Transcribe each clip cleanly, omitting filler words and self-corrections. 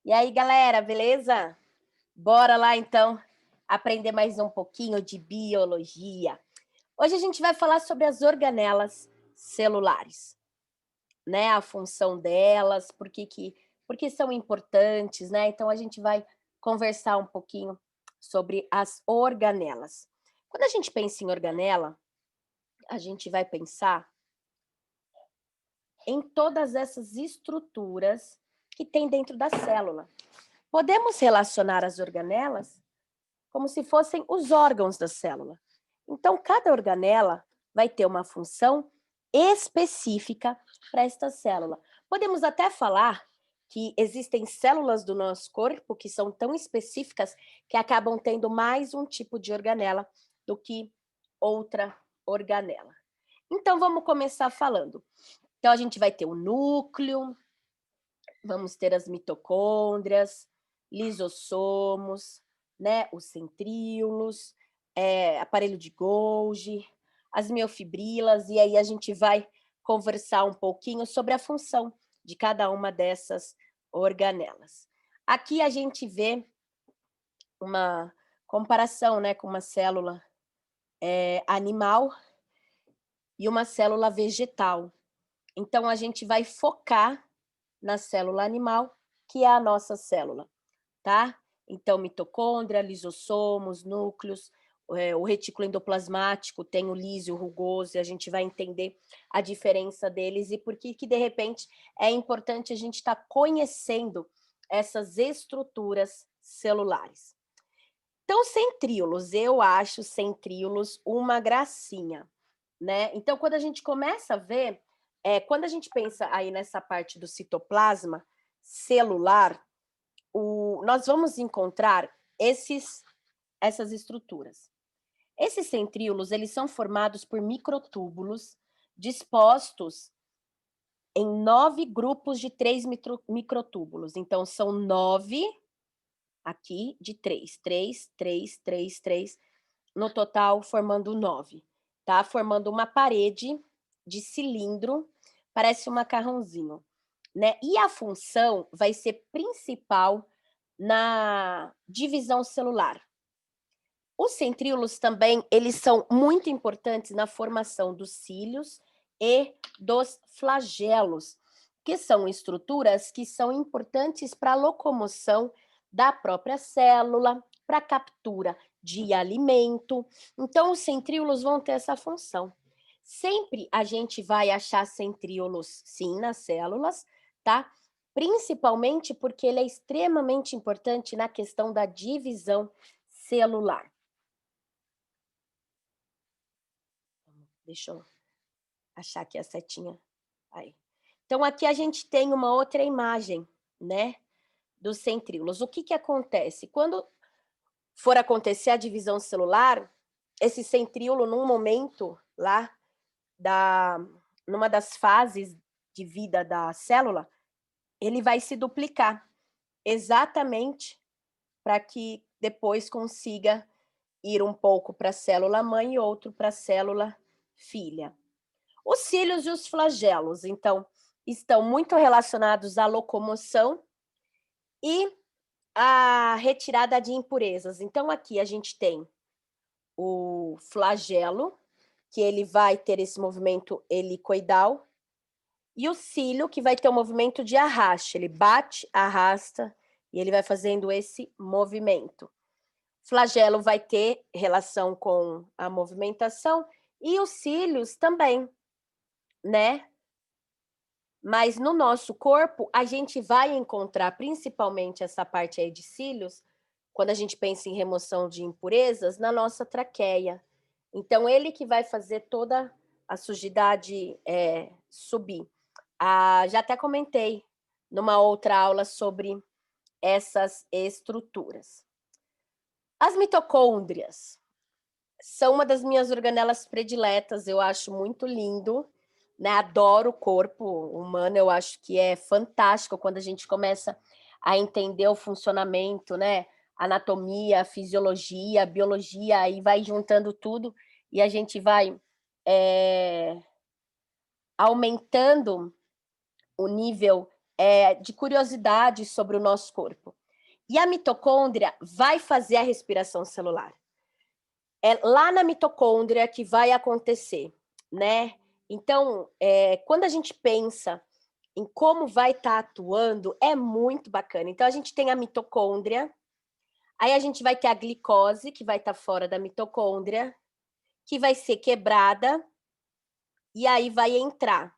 E aí, galera, beleza? Bora lá, então, aprender mais um pouquinho de biologia. Hoje a gente vai falar sobre as organelas celulares, né? A função delas, por que são importantes, né? Então, a gente vai conversar um pouquinho sobre as organelas. Quando a gente pensa em organela, a gente vai pensar em todas essas estruturas que tem dentro da célula. Podemos relacionar as organelas como se fossem os órgãos da célula. Então, cada organela vai ter uma função específica para esta célula. Podemos até falar que existem células do nosso corpo que são tão específicas que acabam tendo mais um tipo de organela do que outra organela. Então, vamos começar falando. Então, a gente vai ter o núcleo, vamos ter as mitocôndrias, lisossomos, né, os centríolos, aparelho de Golgi, as miofibrilas, e aí a gente vai conversar um pouquinho sobre a função de cada uma dessas organelas. Aqui a gente vê uma comparação, né, com uma célula animal e uma célula vegetal. Então, a gente vai focar na célula animal, que é a nossa célula, tá? Então, mitocôndria, lisossomos, núcleos, o retículo endoplasmático tem o liso e o rugoso, e a gente vai entender a diferença deles e por que de repente, é importante a gente estar conhecendo essas estruturas celulares. Então, centríolos, eu acho centríolos uma gracinha, né? Então, quando a gente começa a ver, quando a gente pensa aí nessa parte do citoplasma celular, nós vamos encontrar essas estruturas. Esses centríolos, eles são formados por microtúbulos dispostos em 9 grupos de 3 microtúbulos. Então, são 9 aqui de 3, 3, 3, 3, 3, no total formando 9, tá? Formando uma parede de cilindro, parece um macarrãozinho, né? E a função vai ser principal na divisão celular. Os centríolos também, eles são muito importantes na formação dos cílios e dos flagelos, que são estruturas que são importantes para a locomoção da própria célula, para a captura de alimento. Então, os centríolos vão ter essa função. Sempre a gente vai achar centríolos, sim, nas células, tá? Principalmente porque ele é extremamente importante na questão da divisão celular. Deixa eu achar aqui a setinha. Aí. Então, aqui a gente tem uma outra imagem, né, dos centríolos. O que que acontece? Quando for acontecer a divisão celular, esse centríolo, num momento lá, numa das fases de vida da célula, ele vai se duplicar, exatamente para que depois consiga ir um pouco para a célula mãe e outro para a célula filha. Os cílios e os flagelos, então, estão muito relacionados à locomoção e à retirada de impurezas. Então, aqui a gente tem o flagelo, que ele vai ter esse movimento helicoidal, e o cílio, que vai ter o movimento de arraste. Ele bate, arrasta, e ele vai fazendo esse movimento. Flagelo vai ter relação com a movimentação, e os cílios também, né? Mas no nosso corpo, a gente vai encontrar principalmente essa parte aí de cílios, quando a gente pensa em remoção de impurezas, na nossa traqueia. Então, ele que vai fazer toda a sujidade subir. Já até comentei numa outra aula sobre essas estruturas. As mitocôndrias são uma das minhas organelas prediletas, eu acho muito lindo, né? Adoro o corpo humano, eu acho que é fantástico quando a gente começa a entender o funcionamento, né? Anatomia, fisiologia, biologia, aí vai juntando tudo e a gente vai aumentando o nível de curiosidade sobre o nosso corpo. E a mitocôndria vai fazer a respiração celular. É lá na mitocôndria que vai acontecer, né? Então, quando a gente pensa em como vai estar atuando, é muito bacana. Então, a gente tem a mitocôndria, aí a gente vai ter a glicose, que vai estar fora da mitocôndria, que vai ser quebrada, e aí vai entrar.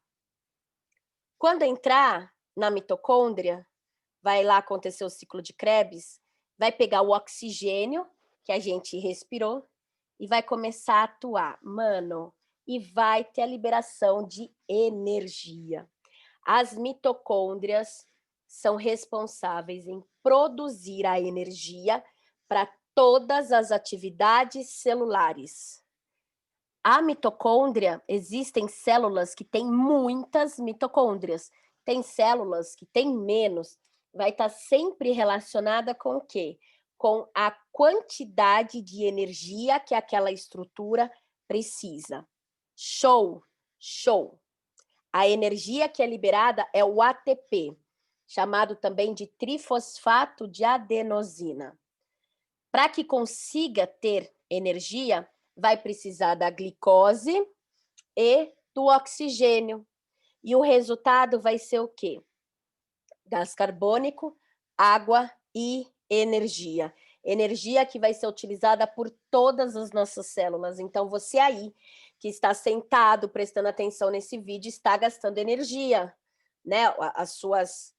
Quando entrar na mitocôndria, vai lá acontecer o ciclo de Krebs, vai pegar o oxigênio que a gente respirou e vai começar a atuar, mano, e vai ter a liberação de energia. As mitocôndrias são responsáveis em produzir a energia para todas as atividades celulares. A mitocôndria, existem células que têm muitas mitocôndrias, tem células que têm menos, vai estar sempre relacionada com o quê? Com a quantidade de energia que aquela estrutura precisa. Show, show. A energia que é liberada é o ATP, chamado também de trifosfato de adenosina. Para que consiga ter energia, vai precisar da glicose e do oxigênio. E o resultado vai ser o quê? Gás carbônico, água e energia. Energia que vai ser utilizada por todas as nossas células. Então, você aí, que está sentado, prestando atenção nesse vídeo, está gastando energia, né? As suas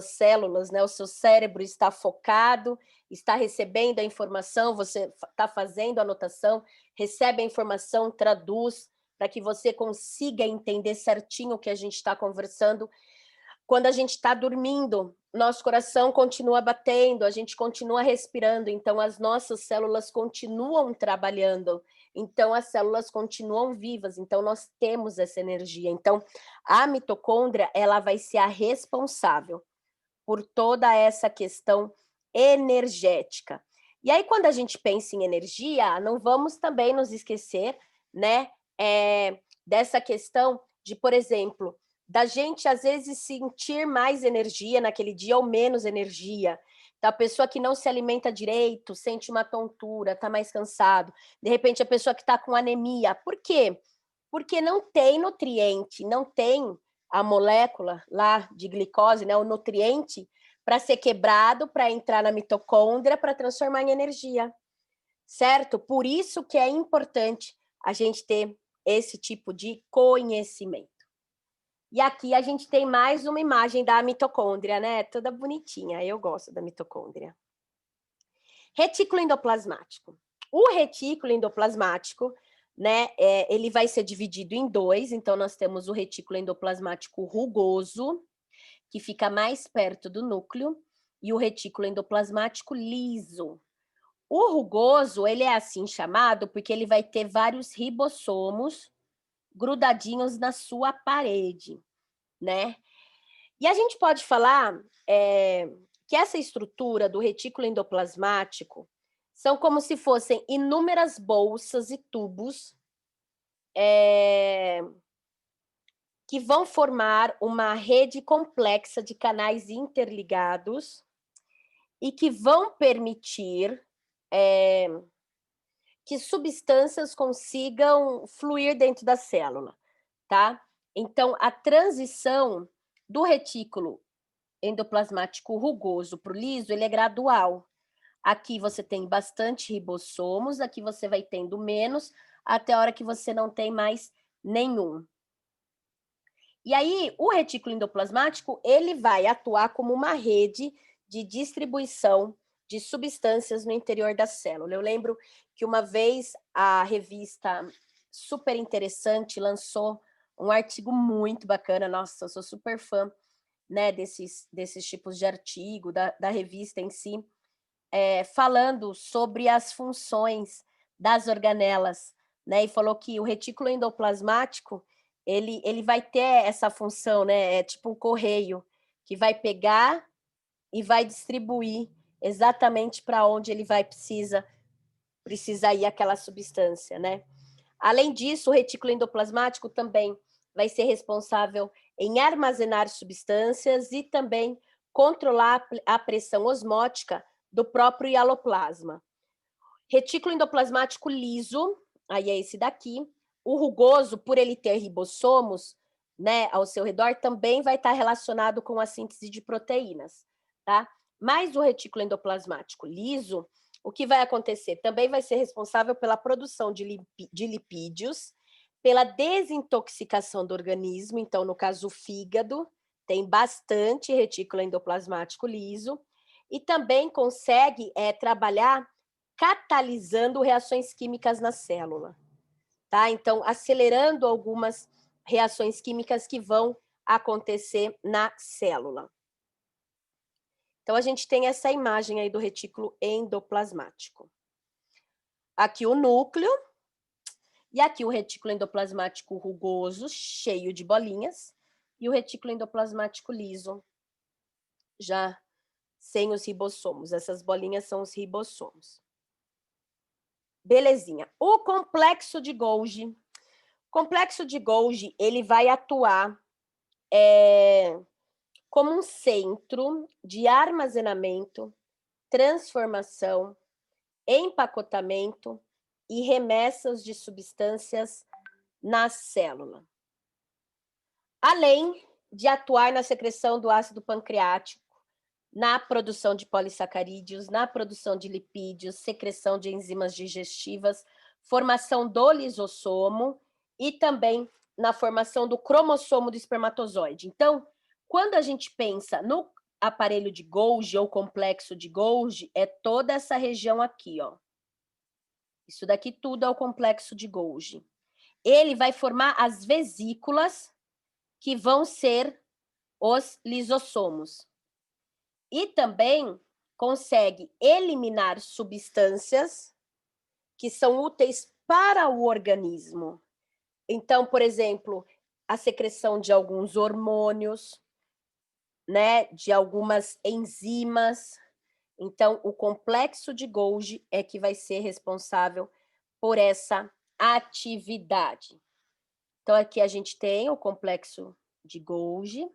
células, né? O seu cérebro está focado, está recebendo a informação, você está fazendo a anotação, recebe a informação, traduz, para que você consiga entender certinho o que a gente está conversando. Quando a gente está dormindo, nosso coração continua batendo, a gente continua respirando, então as nossas células continuam trabalhando, então as células continuam vivas, então nós temos essa energia. Então, a mitocôndria, ela vai ser a responsável por toda essa questão energética. E aí, quando a gente pensa em energia, não vamos também nos esquecer, né, dessa questão de, por exemplo, da gente, às vezes, sentir mais energia naquele dia ou menos energia. Então, a pessoa que não se alimenta direito, sente uma tontura, está mais cansado. De repente, a pessoa que está com anemia. Por quê? Porque não tem nutriente, não tem a molécula lá de glicose, né, o nutriente, para ser quebrado, para entrar na mitocôndria, para transformar em energia. Certo? Por isso que é importante a gente ter esse tipo de conhecimento. E aqui a gente tem mais uma imagem da mitocôndria, né? Toda bonitinha. Eu gosto da mitocôndria. Retículo endoplasmático. O retículo endoplasmático, né? Ele vai ser dividido em dois. Então, nós temos o retículo endoplasmático rugoso, que fica mais perto do núcleo, e o retículo endoplasmático liso. O rugoso, ele é assim chamado porque ele vai ter vários ribossomos grudadinhos na sua parede, né? E a gente pode falar que essa estrutura do retículo endoplasmático são como se fossem inúmeras bolsas e tubos que vão formar uma rede complexa de canais interligados e que vão permitir que substâncias consigam fluir dentro da célula, tá? Então, a transição do retículo endoplasmático rugoso para o liso, ele é gradual. Aqui você tem bastante ribossomos, aqui você vai tendo menos, até a hora que você não tem mais nenhum. E aí, o retículo endoplasmático, ele vai atuar como uma rede de distribuição de substâncias no interior da célula. Eu lembro que uma vez a revista Super Interessante lançou um artigo muito bacana, nossa, eu sou super fã, né, desses tipos de artigo, da revista em si, falando sobre as funções das organelas, né, e falou que o retículo endoplasmático, ele vai ter essa função, né, é tipo um correio, que vai pegar e vai distribuir exatamente para onde ele vai precisa ir aquela substância, né. Além disso, o retículo endoplasmático também vai ser responsável em armazenar substâncias e também controlar a pressão osmótica do próprio hialoplasma. Retículo endoplasmático liso, aí é esse daqui. O rugoso, por ele ter ribossomos, né, ao seu redor, também vai estar relacionado com a síntese de proteínas, tá? Mas o retículo endoplasmático liso, o que vai acontecer? Também vai ser responsável pela produção de lipídios, pela desintoxicação do organismo, então, no caso, o fígado, tem bastante retículo endoplasmático liso, e também consegue trabalhar catalisando reações químicas na célula, tá? Então, acelerando algumas reações químicas que vão acontecer na célula. Então, a gente tem essa imagem aí do retículo endoplasmático. Aqui o núcleo, e aqui o retículo endoplasmático rugoso, cheio de bolinhas, e o retículo endoplasmático liso, já sem os ribossomos. Essas bolinhas são os ribossomos. Belezinha. O complexo de Golgi. O complexo de Golgi, ele vai atuar como um centro de armazenamento, transformação, empacotamento e remessas de substâncias na célula. Além de atuar na secreção do ácido pancreático, na produção de polissacarídeos, na produção de lipídios, secreção de enzimas digestivas, formação do lisossomo e também na formação do cromossomo do espermatozoide. Então, quando a gente pensa no aparelho de Golgi ou complexo de Golgi, é toda essa região aqui, ó. Isso daqui tudo é o complexo de Golgi. Ele vai formar as vesículas que vão ser os lisossomos. E também consegue eliminar substâncias que são úteis para o organismo. Então, por exemplo, a secreção de alguns hormônios, né, de algumas enzimas. Então, o complexo de Golgi é que vai ser responsável por essa atividade. Então, aqui a gente tem o complexo de Golgi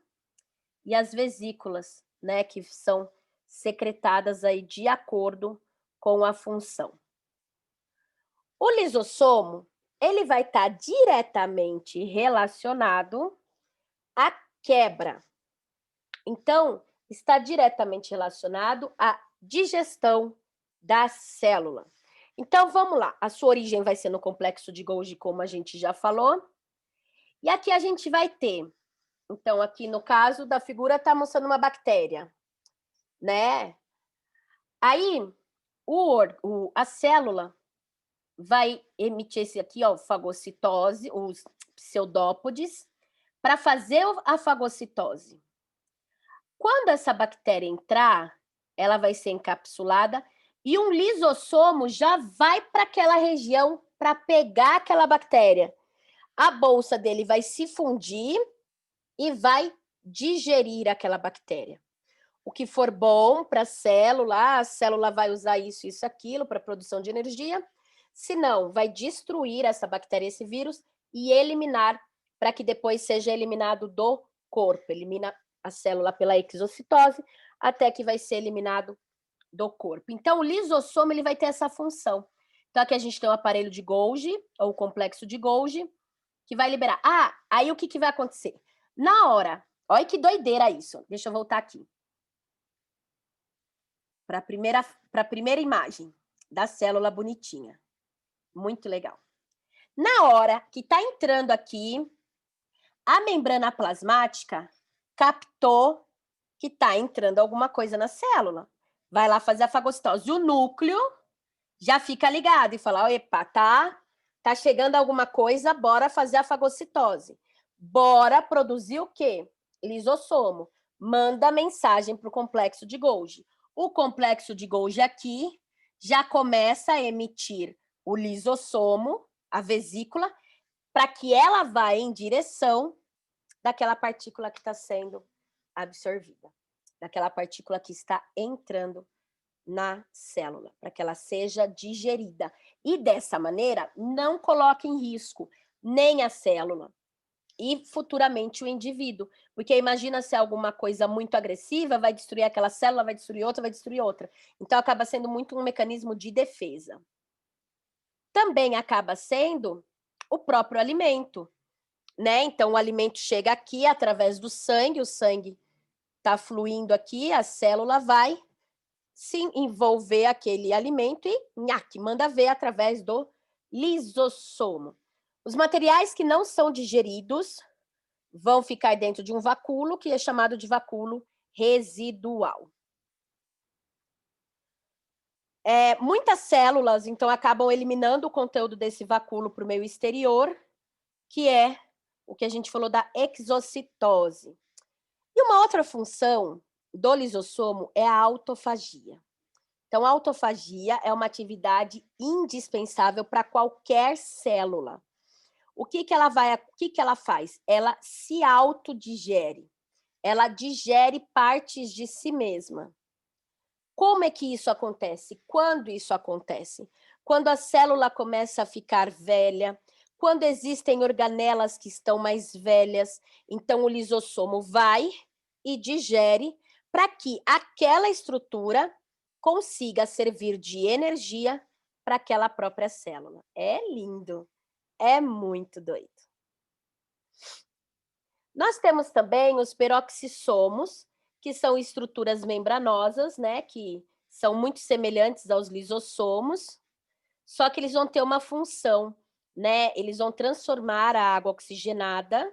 e as vesículas, né, que são secretadas aí de acordo com a função. O lisossomo, ele vai estar diretamente relacionado à quebra. Então, está diretamente relacionado à digestão da célula. Então, vamos lá. A sua origem vai ser no complexo de Golgi, como a gente já falou. E aqui a gente vai ter, então, aqui no caso da figura, está mostrando uma bactéria, né? Aí, a célula vai emitir esse aqui, ó, fagocitose, os pseudópodes, para fazer a fagocitose. Quando essa bactéria entrar, ela vai ser encapsulada e um lisossomo já vai para aquela região para pegar aquela bactéria. A bolsa dele vai se fundir e vai digerir aquela bactéria. O que for bom para a célula vai usar isso, isso, aquilo para produção de energia. Se não, vai destruir essa bactéria, esse vírus, e eliminar para que depois seja eliminado do corpo. Elimina a célula pela exocitose, até que vai ser eliminado do corpo. Então, o lisossomo ele vai ter essa função. Então, aqui a gente tem o aparelho de Golgi, ou o complexo de Golgi, que vai liberar. Ah, aí o que vai acontecer? Na hora, olha que doideira isso. Deixa eu voltar aqui. Para a primeira imagem da célula bonitinha. Muito legal. Na hora que está entrando aqui, a membrana plasmática captou que está entrando alguma coisa na célula. Vai lá fazer a fagocitose. O núcleo já fica ligado e fala, epa, tá chegando alguma coisa, bora fazer a fagocitose. Bora produzir o quê? Lisossomo. Manda mensagem para o complexo de Golgi. O complexo de Golgi aqui já começa a emitir o lisossomo, a vesícula, para que ela vá em direção daquela partícula que está sendo absorvida, daquela partícula que está entrando na célula, para que ela seja digerida. E dessa maneira, não coloque em risco nem a célula, e futuramente o indivíduo. Porque imagina se alguma coisa muito agressiva vai destruir aquela célula, vai destruir outra, vai destruir outra. Então acaba sendo muito um mecanismo de defesa. Também acaba sendo o próprio alimento, né? Então o alimento chega aqui através do sangue, o sangue está fluindo aqui, a célula vai se envolver aquele alimento e nhaque, manda ver através do lisossomo. Os materiais que não são digeridos vão ficar dentro de um vacúolo, que é chamado de vacúolo residual. Muitas células, então, acabam eliminando o conteúdo desse vacúolo para o meio exterior, que é o que a gente falou da exocitose. E uma outra função do lisossomo é a autofagia. Então, a autofagia é uma atividade indispensável para qualquer célula. O que ela faz? Ela se autodigere. Ela digere partes de si mesma. Como é que isso acontece? Quando isso acontece? Quando a célula começa a ficar velha, quando existem organelas que estão mais velhas, então o lisossomo vai e digere para que aquela estrutura consiga servir de energia para aquela própria célula. É lindo, é muito doido. Nós temos também os peroxissomos, que são estruturas membranosas, né, que são muito semelhantes aos lisossomos, só que eles vão ter uma função, né? Eles vão transformar a água oxigenada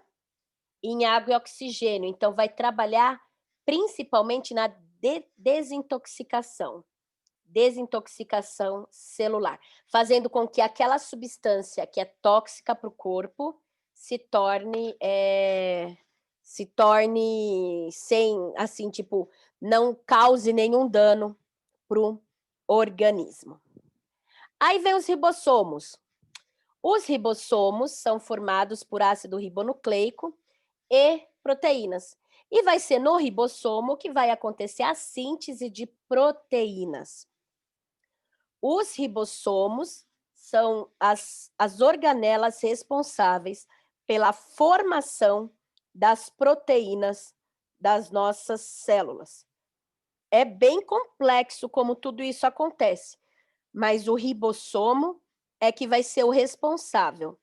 em água e oxigênio. Então, vai trabalhar principalmente na desintoxicação celular, fazendo com que aquela substância que é tóxica para o corpo se torne sem, assim, tipo, não cause nenhum dano para o organismo. Aí vem os ribossomos. Os ribossomos são formados por ácido ribonucleico e proteínas. E vai ser no ribossomo que vai acontecer a síntese de proteínas. Os ribossomos são as organelas responsáveis pela formação das proteínas das nossas células. É bem complexo como tudo isso acontece, mas o ribossomo é que vai ser o responsável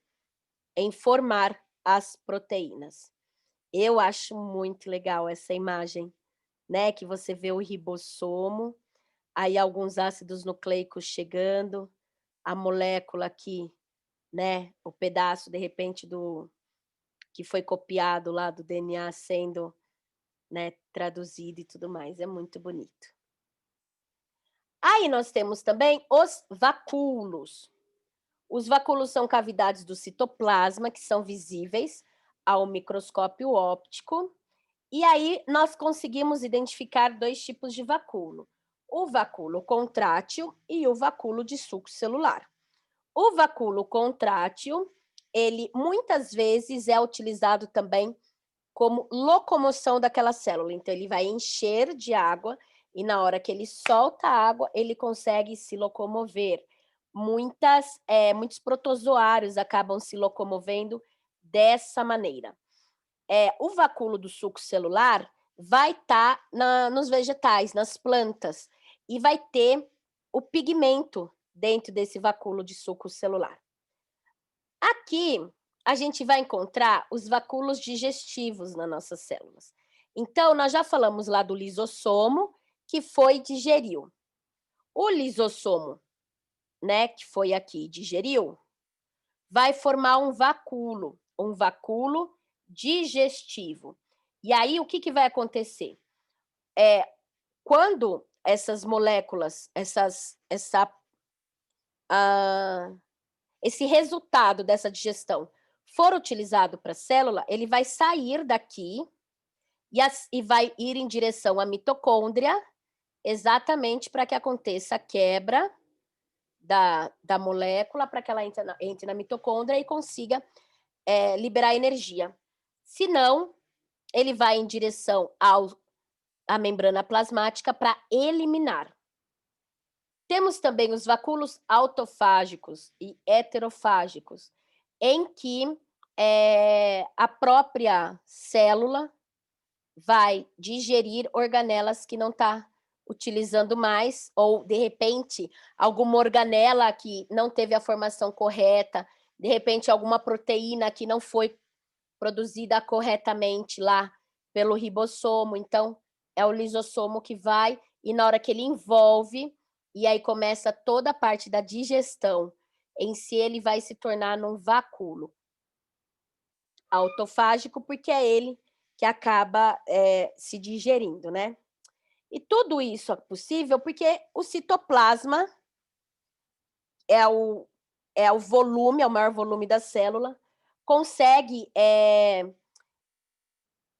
em formar as proteínas. Eu acho muito legal essa imagem, né? Que você vê o ribossomo, aí alguns ácidos nucleicos chegando, a molécula aqui, né? O pedaço, de repente, do que foi copiado lá do DNA sendo, né, traduzido e tudo mais. É muito bonito. Aí nós temos também os vacúolos. Os vacúolos são cavidades do citoplasma que são visíveis ao microscópio óptico. E aí nós conseguimos identificar dois tipos de vacúolo: o vacúolo contrátil e o vacúolo de suco celular. O vacúolo contrátil, ele muitas vezes é utilizado também como locomoção daquela célula. Então, ele vai encher de água e na hora que ele solta a água, ele consegue se locomover. Muitos protozoários acabam se locomovendo dessa maneira. O vacúolo do suco celular vai estar nos vegetais, nas plantas, e vai ter o pigmento dentro desse vacúolo de suco celular. Aqui, a gente vai encontrar os vacúolos digestivos nas nossas células. Então, nós já falamos lá do lisossomo, que foi digeriu. O lisossomo, né, que foi aqui digeriu, vai formar um vacúolo digestivo. E aí, o que vai acontecer? Quando essas moléculas, esse resultado dessa digestão for utilizado para a célula, ele vai sair daqui e vai ir em direção à mitocôndria, exatamente para que aconteça a quebra da molécula, para que ela entre na mitocôndria e consiga liberar energia. Se não, ele vai em direção à membrana plasmática para eliminar. Temos também os vacúolos autofágicos e heterofágicos, em que a própria célula vai digerir organelas que não está utilizando mais, ou, de repente, alguma organela que não teve a formação correta, de repente, alguma proteína que não foi produzida corretamente lá pelo ribossomo. Então, é o lisossomo que vai, e na hora que ele envolve, e aí começa toda a parte da digestão em si, ele vai se tornar num vacúolo autofágico, porque é ele que acaba se digerindo, né? E tudo isso é possível porque o citoplasma é o volume, é o maior volume da célula, consegue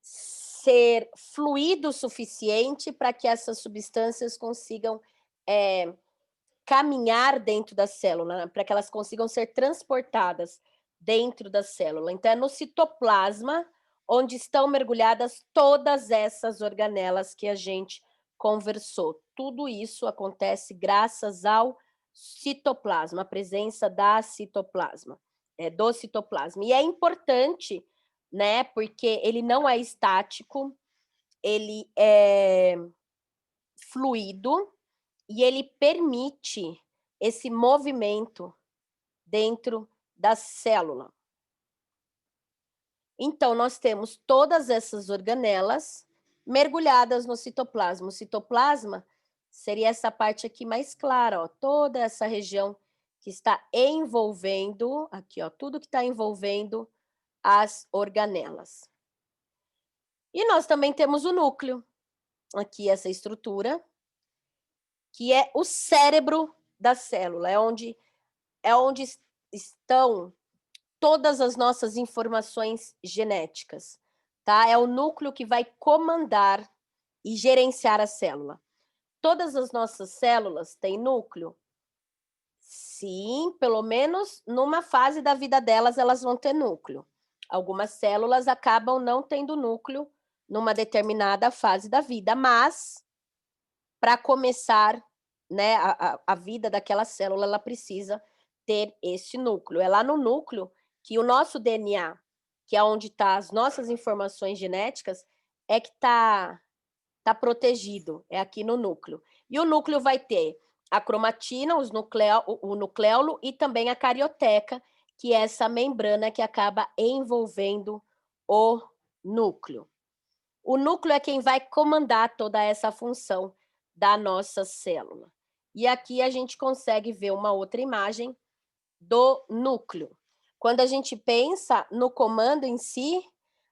ser fluido o suficiente para que essas substâncias consigam caminhar dentro da célula, né? Para que elas consigam ser transportadas dentro da célula. Então, é no citoplasma onde estão mergulhadas todas essas organelas que a gente conversou. Tudo isso acontece graças ao citoplasma, a presença da citoplasma, do citoplasma. E é importante, né, porque ele não é estático, ele é fluido e ele permite esse movimento dentro da célula. Então, nós temos todas essas organelas mergulhadas no citoplasma. O citoplasma seria essa parte aqui mais clara, ó, toda essa região que está envolvendo, aqui, ó, tudo que está envolvendo as organelas. E nós também temos o núcleo, aqui essa estrutura, que é o cérebro da célula, é onde estão todas as nossas informações genéticas, tá? É o núcleo que vai comandar e gerenciar a célula. Todas as nossas células têm núcleo? Sim, pelo menos numa fase da vida delas, elas vão ter núcleo. Algumas células acabam não tendo núcleo numa determinada fase da vida, mas para começar, né, a vida daquela célula, ela precisa ter esse núcleo. É lá no núcleo que o nosso DNA, que é onde tá as nossas informações genéticas, é que tá protegido, é aqui no núcleo. E o núcleo vai ter a cromatina, o nucleolo e também a carioteca, que é essa membrana que acaba envolvendo o núcleo. O núcleo é quem vai comandar toda essa função da nossa célula. E aqui a gente consegue ver uma outra imagem do núcleo. Quando a gente pensa no comando em si,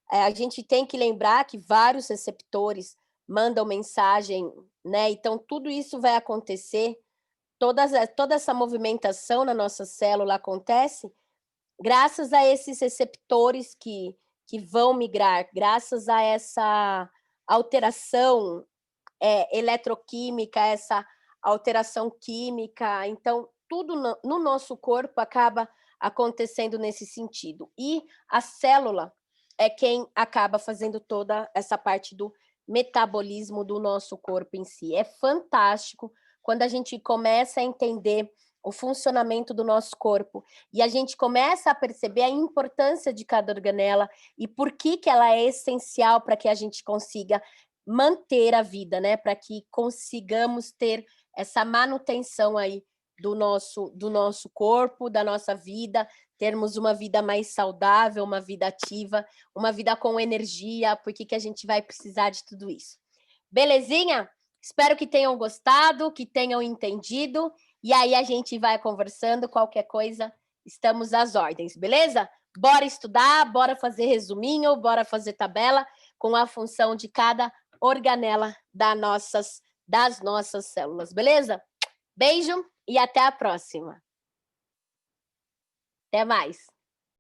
a gente tem que lembrar que vários receptores mandam mensagem, né? Então, tudo isso vai acontecer, toda essa movimentação na nossa célula acontece graças a esses receptores que vão migrar, graças a essa alteração eletroquímica, essa alteração química. Então, tudo no nosso corpo acaba acontecendo nesse sentido. E a célula é quem acaba fazendo toda essa parte do metabolismo do nosso corpo em si. É fantástico quando a gente começa a entender o funcionamento do nosso corpo e a gente começa a perceber a importância de cada organela e por que ela é essencial para que a gente consiga manter a vida, né? Para que consigamos ter essa manutenção aí do nosso corpo, da nossa vida, termos uma vida mais saudável, uma vida ativa, uma vida com energia, porque que a gente vai precisar de tudo isso. Belezinha? Espero que tenham gostado, que tenham entendido, e aí a gente vai conversando, qualquer coisa, estamos às ordens, beleza? Bora estudar, bora fazer resuminho, bora fazer tabela com a função de cada organela das nossas células, beleza? Beijo e até a próxima. Até mais.